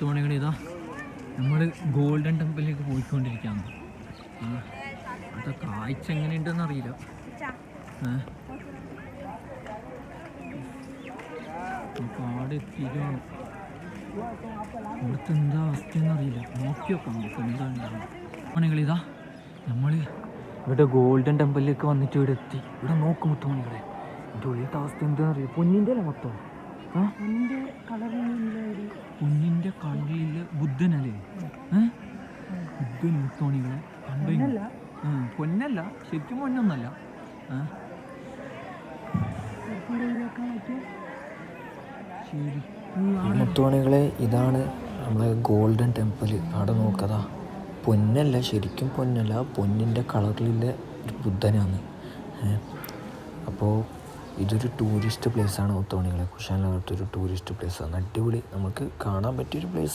തോണികളിതാ നമ്മൾ ഗോൾഡൻ ടെമ്പിളിലേക്ക് പോയിക്കൊണ്ടിരിക്കുകയാണ്. അത് കാഴ്ച എങ്ങനെയുണ്ടെന്ന് അറിയില്ല. കാട് എത്തിക്കുകയാണ്. ഇവിടുത്തെ എന്താ അവസ്ഥയെന്ന് അറിയില്ല. നോക്കി നോക്കാം നമുക്ക് എന്താ ഉണ്ടാവും. തോണികളിതാ നമ്മൾ ഇവിടെ ഗോൾഡൻ ടെമ്പിളിലേക്ക് വന്നിട്ട് ഇവിടെ എത്തി. ഇവിടെ നോക്കുമ്പോൾ തോണികളെ എൻ്റെ ഉള്ളിലത്തെ അവസ്ഥ എന്താണെന്ന് അറിയില്ല. പൊന്നിൻ്റെ അല്ലേ മൊത്തം? പൊന്നിൻ്റെ കളറിൽ ബുദ്ധനല്ലേ? ബുദ്ധൻ തോണികളെ കണ്ടു. പൊന്നല്ല, ശരിക്കും പൊന്നൊന്നല്ല. ശരി മുത്തോണികളെ, ഇതാണ് നമ്മളെ ഗോൾഡൻ ടെമ്പിൾ. അവിടെ നോക്കതാ, പൊന്നല്ല, ശരിക്കും പൊന്നല്ല, പൊന്നിൻ്റെ കളറിലുള്ള ഒരു ബുദ്ധനാണ്. അപ്പോൾ ഇതൊരു ടൂറിസ്റ്റ് പ്ലേസാണ് മുത്തോണികളെ. കുശാലിനകത്തൊരു ടൂറിസ്റ്റ് പ്ലേസാണ്. അടിപൊളി, നമുക്ക് കാണാൻ പറ്റിയൊരു പ്ലേസ്.